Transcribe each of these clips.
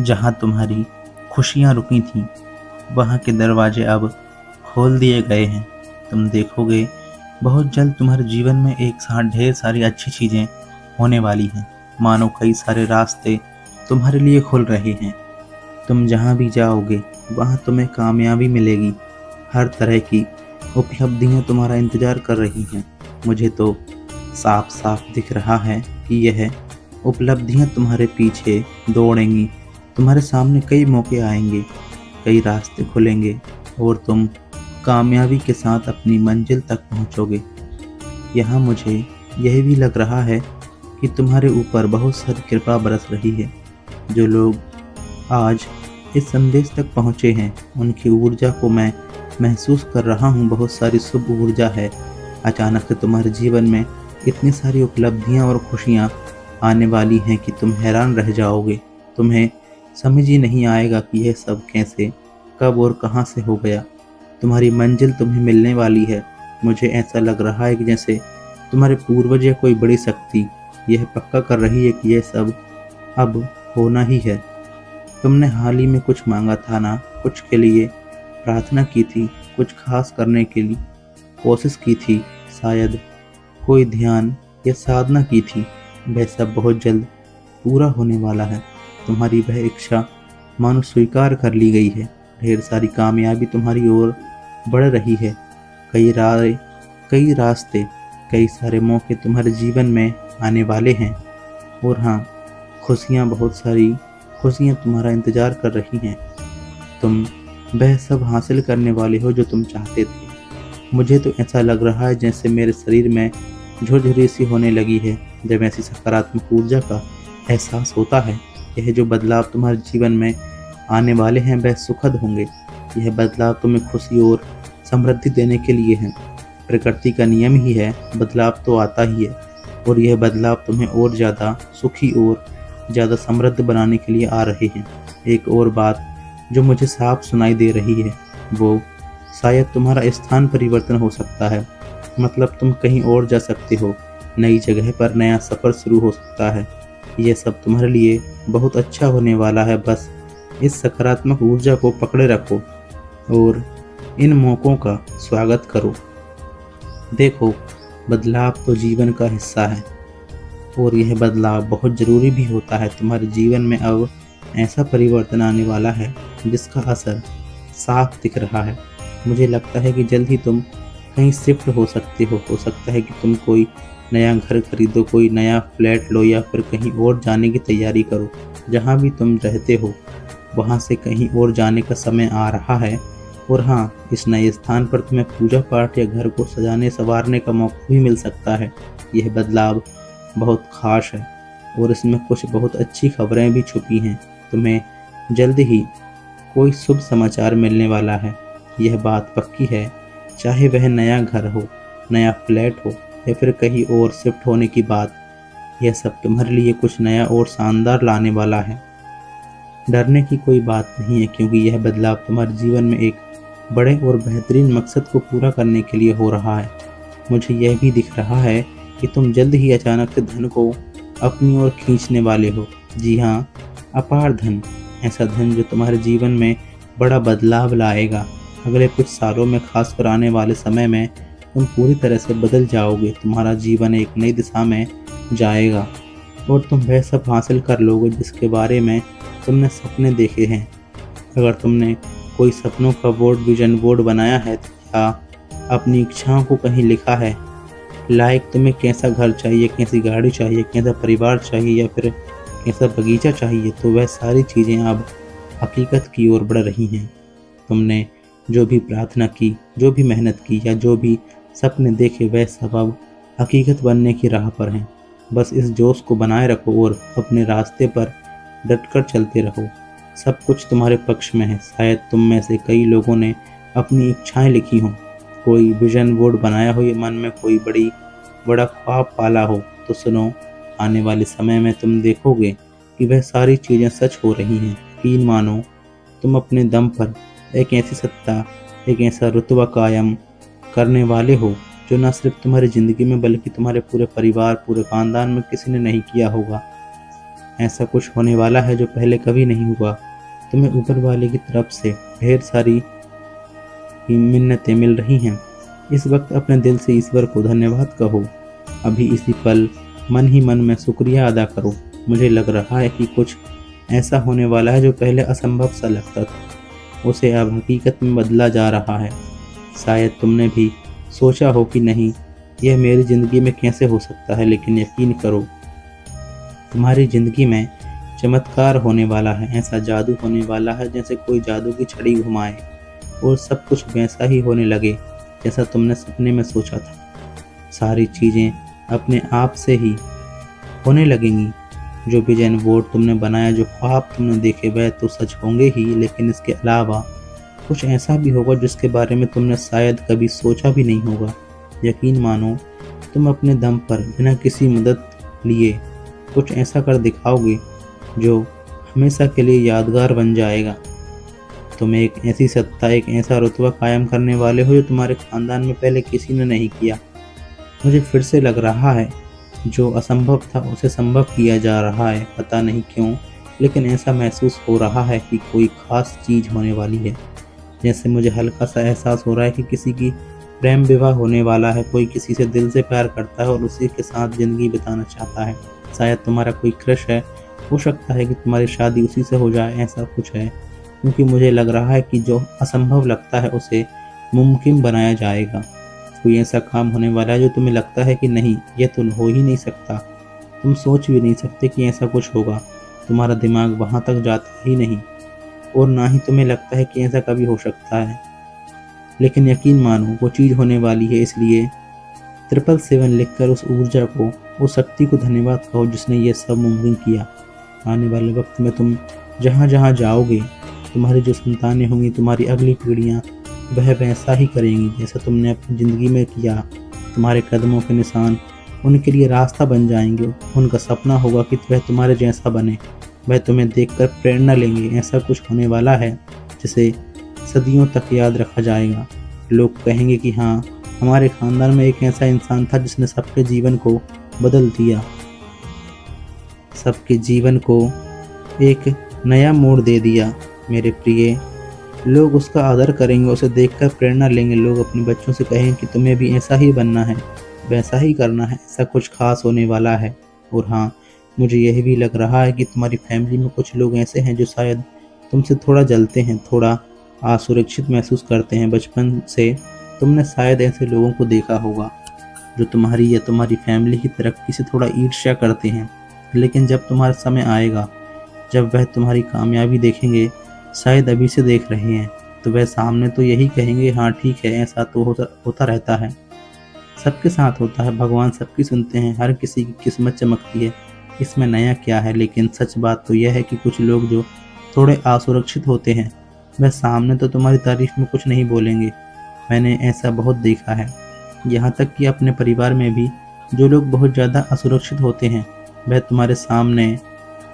जहाँ तुम्हारी खुशियाँ रुकी थीं, वहाँ के दरवाजे अब खोल दिए गए हैं। तुम देखोगे बहुत जल्द तुम्हारे जीवन में एक साथ ढेर सारी अच्छी चीज़ें होने वाली हैं। मानो कई सारे रास्ते तुम्हारे लिए खुल रहे हैं। तुम जहाँ भी जाओगे वहाँ तुम्हें कामयाबी मिलेगी। हर तरह की उपलब्धियाँ तुम्हारा इंतज़ार कर रही हैं। मुझे तो साफ साफ दिख रहा है कि यह उपलब्धियाँ तुम्हारे पीछे दौड़ेंगी। तुम्हारे सामने कई मौके आएंगे, कई रास्ते खुलेंगे और तुम कामयाबी के साथ अपनी मंजिल तक पहुँचोगे। यहाँ मुझे यह भी लग रहा है कि तुम्हारे ऊपर बहुत सारी कृपा बरस रही है। जो लोग आज इस संदेश तक पहुँचे हैं उनकी ऊर्जा को मैं महसूस कर रहा हूँ। बहुत सारी शुभ ऊर्जा है। अचानक से तुम्हारे जीवन में इतनी सारी उपलब्धियाँ और खुशियाँ आने वाली हैं कि तुम हैरान रह जाओगे। तुम्हें समझ ही नहीं आएगा कि यह सब कैसे, कब और कहाँ से हो गया। तुम्हारी मंजिल तुम्हें मिलने वाली है। मुझे ऐसा लग रहा है कि जैसे तुम्हारे पूर्वज या कोई बड़ी शक्ति यह पक्का कर रही है कि यह सब अब होना ही है। तुमने हाल ही में कुछ मांगा था ना, कुछ के लिए प्रार्थना की थी, कुछ खास करने के लिए कोशिश की थी, शायद कोई ध्यान या साधना की थी। वह सब बहुत जल्द पूरा होने वाला है। तुम्हारी वह इच्छा मानो स्वीकार कर ली गई है। ढेर सारी कामयाबी तुम्हारी ओर बढ़ रही है। कई रास्ते, कई सारे मौके तुम्हारे जीवन में आने वाले हैं। और हाँ, बहुत सारी खुशियाँ तुम्हारा इंतज़ार कर रही हैं। तुम वह सब हासिल करने वाले हो जो तुम चाहते थे। मुझे तो ऐसा लग रहा है जैसे मेरे शरीर में झुरझुरी सी होने लगी है जब ऐसी सकारात्मक ऊर्जा का एहसास होता है। यह जो बदलाव तुम्हारे जीवन में आने वाले हैं वह सुखद होंगे। यह बदलाव तुम्हें खुशी और समृद्धि देने के लिए है। प्रकृति का नियम ही है, बदलाव तो आता ही है और यह बदलाव तुम्हें और ज़्यादा सुखी और ज़्यादा समृद्ध बनाने के लिए आ रहे हैं। एक और बात जो मुझे साफ सुनाई दे रही है वो शायद तुम्हारा स्थान परिवर्तन हो सकता है। मतलब तुम कहीं और जा सकते हो, नई जगह पर नया सफ़र शुरू हो सकता है। यह सब तुम्हारे लिए बहुत अच्छा होने वाला है। बस इस सकारात्मक ऊर्जा को पकड़े रखो और इन मौक़ों का स्वागत करो। देखो, बदलाव तो जीवन का हिस्सा है और यह बदलाव बहुत ज़रूरी भी होता है। तुम्हारे जीवन में अब ऐसा परिवर्तन आने वाला है जिसका असर साफ दिख रहा है। मुझे लगता है कि जल्द ही तुम कहीं शिफ्ट हो सकते हो। सकता है कि तुम कोई नया घर खरीदो, कोई नया फ्लैट लो या फिर कहीं और जाने की तैयारी करो। जहाँ भी तुम रहते हो वहाँ से कहीं और जाने का समय आ रहा है। और हाँ, इस नए स्थान पर तुम्हें पूजा पाठ या घर को सजाने संवारने का मौका भी मिल सकता है। यह बदलाव बहुत खास है और इसमें कुछ बहुत अच्छी खबरें भी छुपी हैं। तुम्हें जल्द ही कोई शुभ समाचार मिलने वाला है, यह बात पक्की है। चाहे वह नया घर हो, नया फ्लैट हो या फिर कहीं और शिफ्ट होने की बात, यह सब तुम्हारे लिए कुछ नया और शानदार लाने वाला है। डरने की कोई बात नहीं है क्योंकि यह बदलाव तुम्हारे जीवन में एक बड़े और बेहतरीन मकसद को पूरा करने के लिए हो रहा है। मुझे यह भी दिख रहा है कि तुम जल्द ही अचानक से धन को अपनी ओर खींचने वाले हो। जी हाँ, अपार धन, ऐसा धन जो तुम्हारे जीवन में बड़ा बदलाव लाएगा। अगले कुछ सालों में, खासकर आने वाले समय में, तुम पूरी तरह से बदल जाओगे। तुम्हारा जीवन एक नई दिशा में जाएगा और तुम वह सब हासिल कर लोगे जिसके बारे में तुमने सपने देखे हैं। अगर तुमने कोई सपनों का विजन बोर्ड बनाया है या अपनी इच्छाओं को कहीं लिखा है, लाइक तुम्हें कैसा घर चाहिए, कैसी गाड़ी चाहिए, कैसा परिवार चाहिए या फिर कैसा बगीचा चाहिए, तो वह सारी चीज़ें अब हकीकत की ओर बढ़ रही हैं। तुमने जो भी प्रार्थना की, जो भी मेहनत की या जो भी सपने देखे, वह सब अब हकीकत बनने की राह पर हैं। बस इस जोश को बनाए रखो और अपने रास्ते पर डटकर चलते रहो। सब कुछ तुम्हारे पक्ष में है। शायद तुम में से कई लोगों ने अपनी इच्छाएं लिखी हों, कोई विजन बोर्ड बनाया हो या मन में कोई बड़ा ख्वाब पाला हो। तो सुनो, आने वाले समय में तुम देखोगे कि वह सारी चीज़ें सच हो रही हैं। यकीन मानो, तुम अपने दम पर एक ऐसी सत्ता, एक ऐसा रुतबा कायम करने वाले हो जो न सिर्फ तुम्हारी ज़िंदगी में बल्कि तुम्हारे पूरे परिवार, पूरे ख़ानदान में किसी ने नहीं किया होगा। ऐसा कुछ होने वाला है जो पहले कभी नहीं हुआ। तुम्हें ऊपर वाले की तरफ से ढेर सारी मिन्नतें मिल रही हैं। इस वक्त अपने दिल से ईश्वर को धन्यवाद कहो। अभी इसी पल मन ही मन में शुक्रिया अदा करो। मुझे लग रहा है कि कुछ ऐसा होने वाला है जो पहले असंभव सा लगता था, उसे अब हकीकत में बदला जा रहा है। शायद तुमने भी सोचा हो कि नहीं, यह मेरी ज़िंदगी में कैसे हो सकता है, लेकिन यकीन करो तुम्हारी ज़िंदगी में चमत्कार होने वाला है। ऐसा जादू होने वाला है जैसे कोई जादू की छड़ी घुमाए और सब कुछ वैसा ही होने लगे जैसा तुमने सपने में सोचा था। सारी चीज़ें अपने आप से ही होने लगेंगी। जो विजन बोर्ड तुमने बनाया, जो ख्वाब तुमने देखे, वह तो सच होंगे ही, लेकिन इसके अलावा कुछ ऐसा भी होगा जिसके बारे में तुमने शायद कभी सोचा भी नहीं होगा। यकीन मानो, तुम अपने दम पर बिना किसी मदद लिए कुछ ऐसा कर दिखाओगे जो हमेशा के लिए यादगार बन जाएगा। तुम एक ऐसी सत्ता, एक ऐसा रुतबा कायम करने वाले हो जो तुम्हारे खानदान में पहले किसी ने नहीं किया। मुझे फिर से लग रहा है जो असंभव था उसे संभव किया जा रहा है। पता नहीं क्यों, लेकिन ऐसा महसूस हो रहा है कि कोई खास चीज़ होने वाली है। जैसे मुझे हल्का सा एहसास हो रहा है कि किसी की प्रेम विवाह होने वाला है। कोई किसी से दिल से प्यार करता है और उसी के साथ ज़िंदगी बिताना चाहता है। शायद तुम्हारा कोई क्रश है, हो सकता है कि तुम्हारी शादी उसी से हो जाए, ऐसा कुछ है। क्योंकि मुझे लग रहा है कि जो असंभव लगता है उसे मुमकिन बनाया जाएगा। कोई ऐसा काम होने वाला है जो तुम्हें लगता है कि नहीं, यह तो हो ही नहीं सकता। तुम सोच भी नहीं सकते कि ऐसा कुछ होगा। तुम्हारा दिमाग वहाँ तक जाता ही नहीं और ना ही तुम्हें लगता है कि ऐसा कभी हो सकता है। लेकिन यकीन मानो, वो चीज़ होने वाली है। इसलिए 777 लिखकर उस ऊर्जा को, उस शक्ति को धन्यवाद कहो जिसने ये सब मुमकिन किया। आने वाले वक्त में तुम जहाँ जहाँ जाओगे, तुम्हारी जो संतानें होंगी, तुम्हारी अगली पीढ़ियाँ, वह वैसा ही करेंगी जैसा तुमने अपनी ज़िंदगी में किया। तुम्हारे कदमों के निशान उनके लिए रास्ता बन जाएंगे। उनका सपना होगा कि वह तुम्हारे जैसा बने। वह तुम्हें देखकर प्रेरणा लेंगे। ऐसा कुछ होने वाला है जिसे सदियों तक याद रखा जाएगा। लोग कहेंगे कि हाँ, हमारे खानदान में एक ऐसा इंसान था जिसने सबके जीवन को बदल दिया, सबके जीवन को एक नया मोड़ दे दिया। मेरे प्रिय, लोग उसका आदर करेंगे, उसे देखकर प्रेरणा लेंगे। लोग अपने बच्चों से कहेंगे कि तुम्हें भी ऐसा ही बनना है, वैसा ही करना है। ऐसा कुछ खास होने वाला है। और हाँ, मुझे यह भी लग रहा है कि तुम्हारी फैमिली में कुछ लोग ऐसे हैं जो शायद तुमसे थोड़ा जलते हैं, थोड़ा असुरक्षित महसूस करते हैं। बचपन से तुमने शायद ऐसे लोगों को देखा होगा जो तुम्हारी या तुम्हारी फैमिली की तरक्की से थोड़ा ईर्ष्या करते हैं। लेकिन जब तुम्हारा समय आएगा, जब वह तुम्हारी कामयाबी देखेंगे, शायद अभी से देख रहे हैं, तो वह सामने तो यही कहेंगे, हाँ ठीक है, ऐसा तो होता रहता है, सबके साथ होता है, भगवान सबकी सुनते हैं, हर किसी की किस्मत चमकती है, इसमें नया क्या है। लेकिन सच बात तो यह है कि कुछ लोग जो थोड़े असुरक्षित होते हैं, वह सामने तो तुम्हारी तारीफ में कुछ नहीं बोलेंगे। मैंने ऐसा बहुत देखा है, यहाँ तक कि अपने परिवार में भी जो लोग बहुत ज़्यादा असुरक्षित होते हैं, वह तुम्हारे सामने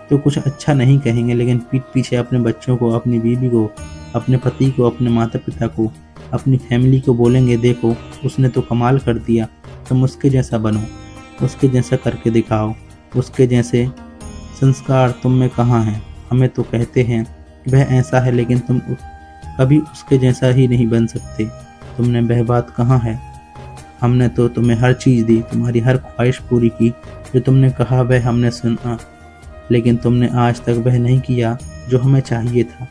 तो कुछ अच्छा नहीं कहेंगे, लेकिन पीठ पीछे अपने बच्चों को, अपनी बीवी को, अपने पति को, अपने माता पिता को, अपनी फैमिली को बोलेंगे, देखो उसने तो कमाल कर दिया, तुम उसके जैसा बनो, उसके जैसा करके दिखाओ, उसके जैसे संस्कार तुम में कहाँ हैं। हमें तो कहते हैं वह ऐसा है, लेकिन तुम कभी उसके जैसा ही नहीं बन सकते। तुमने वह बात कहाँ है। हमने तो तुम्हें हर चीज़ दी, तुम्हारी हर ख्वाहिश पूरी की, जो तुमने कहा वह हमने सुना, लेकिन तुमने आज तक वह नहीं किया जो हमें चाहिए था।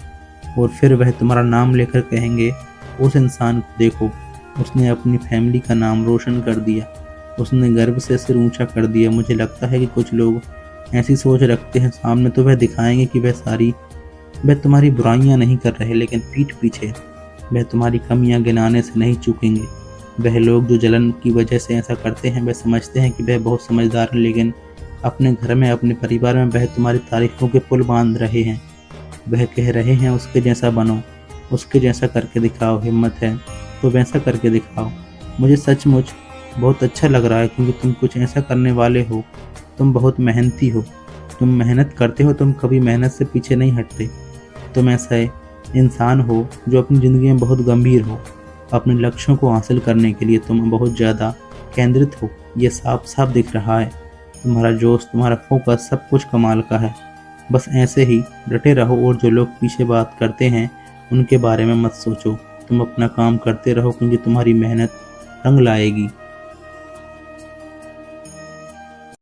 और फिर वह तुम्हारा नाम लेकर कहेंगे, उस इंसान को देखो, उसने अपनी फैमिली का नाम रोशन कर दिया, उसने गर्व से सिर ऊंचा कर दिया। मुझे लगता है कि कुछ लोग ऐसी सोच रखते हैं, सामने तो वह दिखाएंगे कि वह तुम्हारी बुराइयां नहीं कर रहे, लेकिन पीठ पीछे वह तुम्हारी कमियां गिनाने से नहीं चूकेंगे। वह लोग जो जलन की वजह से ऐसा करते हैं, वह समझते हैं कि वह बहुत समझदार है, लेकिन अपने घर में, अपने परिवार में वह तुम्हारी तारीफों के पुल बांध रहे हैं। वह कह रहे हैं, उसके जैसा बनो, उसके जैसा करके दिखाओ, हिम्मत है तो वैसा करके दिखाओ। मुझे सचमुच बहुत अच्छा लग रहा है, क्योंकि तुम कुछ ऐसा करने वाले हो। तुम बहुत मेहनती हो, तुम मेहनत करते हो, तुम कभी मेहनत से पीछे नहीं हटते। तुम ऐसे इंसान हो जो अपनी ज़िंदगी में बहुत गंभीर हो। अपने लक्ष्यों को हासिल करने के लिए तुम बहुत ज़्यादा केंद्रित हो, ये साफ साफ दिख रहा है। तुम्हारा जोश, तुम्हारा फोकस, सब कुछ कमाल का है। बस ऐसे ही डटे रहो और जो लोग पीछे बात करते हैं उनके बारे में मत सोचो। तुम अपना काम करते रहो क्योंकि तुम्हारी मेहनत रंग लाएगी।